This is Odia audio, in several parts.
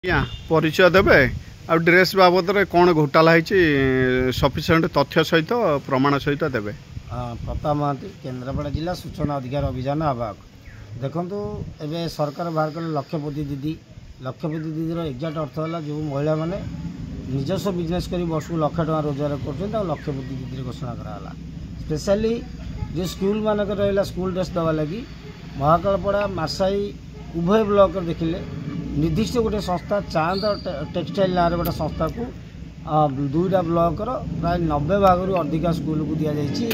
ଆଜ୍ଞା ପରିଚୟ ଦେବେ ଆଉ ଡ୍ରେସ୍ ବାବଦରେ କ'ଣ ଘୋଟାଲା ହେଇଛି ସଫିସିଏଣ୍ଟ ତଥ୍ୟ ସହିତ ପ୍ରମାଣ ସହିତ ଦେବେ। ପ୍ରତାପ ମହାନ୍ତି, କେନ୍ଦ୍ରାପଡ଼ା ଜିଲ୍ଲା ସୂଚନା ଅଧିକାର ଅଭିଯାନ ଆବାହକ। ଦେଖନ୍ତୁ, ଏବେ ସରକାର ବାହାର କଲେ ଲକ୍ଷପତି ଦିଦି। ଲକ୍ଷପତି ଦିଦିର ଏକ୍ଜାକ୍ଟ ଅର୍ଥ ହେଲା ଯେଉଁ ମହିଳାମାନେ ନିଜସ୍ୱ ବିଜନେସ୍ କରି ବର୍ଷକୁ ଲକ୍ଷ ଟଙ୍କା ରୋଜଗାର କରୁଛନ୍ତି ତାକୁ ଲକ୍ଷପତି ଦିଦିରେ ଘୋଷଣା କରାଗଲା। ସ୍ପେଶାଲି ଯେଉଁ ସ୍କୁଲ ମାନଙ୍କରେ ରହିଲା ସ୍କୁଲ ଡ୍ରେସ୍ ଦେବା ଲାଗି ମହାକାଳପଡ଼ା ମାର୍ଶାଇ ଉଭୟ ବ୍ଲକରେ ଦେଖିଲେ ନିର୍ଦ୍ଦିଷ୍ଟ ଗୋଟିଏ ସଂସ୍ଥା ଚାନ୍ଦ ଟେକ୍ସଟାଇଲ ନାଁରେ ଗୋଟେ ସଂସ୍ଥାକୁ ଦୁଇଟା ବ୍ଲକର ପ୍ରାୟ 90 ଭାଗରୁ ଅଧିକା ସ୍କୁଲକୁ ଦିଆଯାଇଛି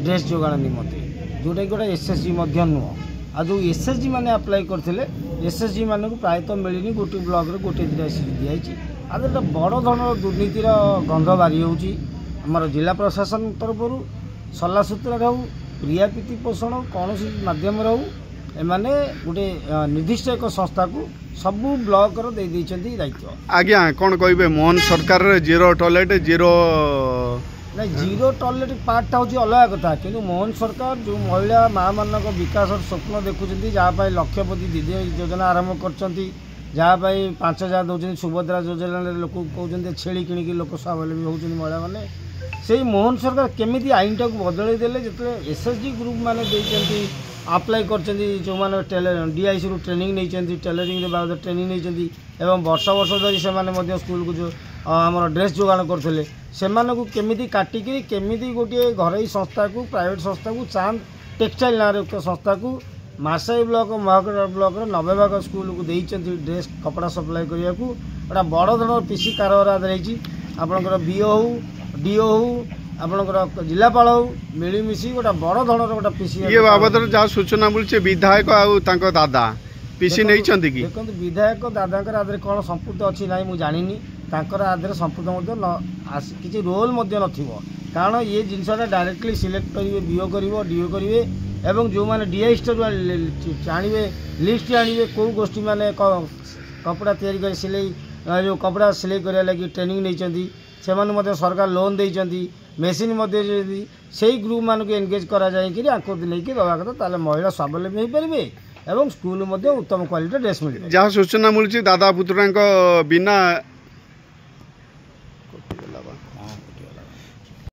ଡ୍ରେସ୍ ଯୋଗାଣ ନିମନ୍ତେ, ଯେଉଁଟାକି ଗୋଟେ ଏସ୍ଏସ୍ଜି ମଧ୍ୟ ନୁହଁ। ଆଉ ଯେଉଁ ଏସ୍ଏସ୍ଜି ମାନେ ଆପ୍ଲାଏ କରିଥିଲେ ଏସ୍ଏସ୍ଜି ମାନଙ୍କୁ ପ୍ରାୟତଃ ମିଳିନି, ଗୋଟିଏ ବ୍ଲକରେ ଗୋଟିଏ ଦୁଇଟା ଏସ୍ଏସ୍ଜି ଦିଆଯାଇଛି। ଆଉ ଗୋଟେ ବଡ଼ ଧରଣର ଦୁର୍ନୀତିର ଗନ୍ଧ ବାରି ହେଉଛି ଆମର ଜିଲ୍ଲା ପ୍ରଶାସନ ତରଫରୁ। ସଲାସୂତ୍ରରେ ହେଉ, ପ୍ରିୟାପ୍ରୀତି ପୋଷଣ କୌଣସି ମାଧ୍ୟମରେ ହେଉ, ଏମାନେ ଗୋଟେ ନିର୍ଦ୍ଦିଷ୍ଟ ଏକ ସଂସ୍ଥାକୁ ସବୁ ବ୍ଲକର ଦେଇଛନ୍ତି ଦାୟିତ୍ୱ। ଆଜ୍ଞା କ'ଣ କହିବେ, ମୋହନ ସରକାରରେ ଜିରୋ ଟଏଲେଟ୍ ନାଇଁ, ଜିରୋ ଟଏଲେଟ୍ ପାର୍ଟଟା ହେଉଛି ଅଲଗା କଥା, କିନ୍ତୁ ମୋହନ ସରକାର ଯେଉଁ ମହିଳା ମାଆମାନଙ୍କ ବିକାଶର ସ୍ୱପ୍ନ ଦେଖୁଛନ୍ତି, ଯାହା ପାଇଁ ଲକ୍ଷପତି ଦିଦି ଯୋଜନା ଆରମ୍ଭ କରିଛନ୍ତି, ଯାହା ପାଇଁ 5,000 ଦେଉଛନ୍ତି, ସୁଭଦ୍ରା ଯୋଜନାରେ ଲୋକ କହୁଛନ୍ତି ଛେଳି କିଣିକି ଲୋକ ସ୍ୱାବଲମ୍ବୀ ହେଉଛନ୍ତି ମହିଳାମାନେ। ସେଇ ମୋହନ ସରକାର କେମିତି ଆଇନଟାକୁ ବଦଳେଇ ଦେଲେ, ଯେତେବେଳେ ଏସ୍ଏସ୍ଜି ଗ୍ରୁପ୍ ମାନେ ଦେଇଛନ୍ତି ଆପ୍ଲାଏ କରିଛନ୍ତି, ଯେଉଁମାନେ ଡିଆଇସିରୁ ଟ୍ରେନିଂ ନେଇଛନ୍ତି, ଟେଲରିଂରେ ବାବଦ ଟ୍ରେନିଂ ନେଇଛନ୍ତି ଏବଂ ବର୍ଷ ବର୍ଷ ଧରି ସେମାନେ ମଧ୍ୟ ସ୍କୁଲକୁ ଯେଉଁ ଆମର ଡ୍ରେସ୍ ଯୋଗାଣ କରୁଥିଲେ, ସେମାନଙ୍କୁ କେମିତି କାଟିକିରି କେମିତି ଗୋଟିଏ ଘରୋଇ ସଂସ୍ଥାକୁ, ପ୍ରାଇଭେଟ୍ ସଂସ୍ଥାକୁ, ଚାନ୍ଦ ଟେକ୍ସଟାଇଲ ନାଁରେ ଏକ ସଂସ୍ଥାକୁ ମାର୍ଶାଇ ବ୍ଲକ ମହାକାଳ ବ୍ଲକର 90 ଭାଗ ସ୍କୁଲକୁ ଦେଇଛନ୍ତି ଡ୍ରେସ୍ କପଡ଼ା ସପ୍ଲାଏ କରିବାକୁ। ଗୋଟେ ବଡ଼ ଧରଣର ପିସି କାରବାର ହେଇଛି। ଆପଣଙ୍କର ବିଓ ହେଉ, ଡିଓ ହେଉ, ଆପଣଙ୍କର ଜିଲ୍ଲାପାଳ ହେଉ, ମିଳିମିଶି ଗୋଟେ ବଡ଼ ଧରଣର ଗୋଟେ ପିସି ଇଏ ବାବଦରେ ଯାହା ସୂଚନା ମିଳୁଛି ବିଧାୟକ ଆଉ ତାଙ୍କ ଦାଦା ପିସି ନେଇଛନ୍ତି କି? ଦେଖନ୍ତୁ, ବିଧାୟକ ଦାଦାଙ୍କର ଆଦେହରେ କ'ଣ ସମ୍ପୃକ୍ତ ଅଛି ନାହିଁ ମୁଁ ଜାଣିନି, ତାଙ୍କର ଆଦେହରେ ସମ୍ପୃକ୍ତ ମଧ୍ୟ କିଛି ରୋଲ୍ ମଧ୍ୟ ନଥିବ। କାରଣ ଇଏ ଜିନିଷଟା ଡାଇରେକ୍ଟଲି ସିଲେକ୍ଟ କରିବେ, ବିଓ କରିବ, ଡିଓ କରିବେ ଏବଂ ଯେଉଁମାନେ ଡିଆଇ ଷ୍ଟୋରରୁ ଆଣିବେ ଲିଷ୍ଟ ଆଣିବେ କେଉଁ ଗୋଷ୍ଠୀ ମାନେ କପଡ଼ା ତିଆରି କରି ସିଲେଇ ଯେଉଁ କପଡ଼ା ସିଲେଇ କରିବା ଲାଗି ଟ୍ରେନିଂ ନେଇଛନ୍ତି, ସେମାନେ ମଧ୍ୟ ସରକାର ଲୋନ୍ ଦେଇଛନ୍ତି, ମେସିନ୍ ମଧ୍ୟ ଦେଇଛନ୍ତି। ସେଇ ଗ୍ରୁପ୍ ମାନଙ୍କୁ ଏନଗେଜ୍ କରାଯାଇକରି ଆଙ୍କୁ ନେଇକି ଦେବା କଥା, ତାହେଲେ ମହିଳା ସ୍ୱାବଲମ୍ବୀ ହୋଇପାରିବେ ଏବଂ ସ୍କୁଲ ମଧ୍ୟ ଉତ୍ତମ କ୍ୱାଲିଟିର ଡ୍ରେସ୍ ମିଳିବ। ଯାହା ସୂଚନା ମିଳୁଛି ଦାଦା ପୁତୁରାଙ୍କ ବିନା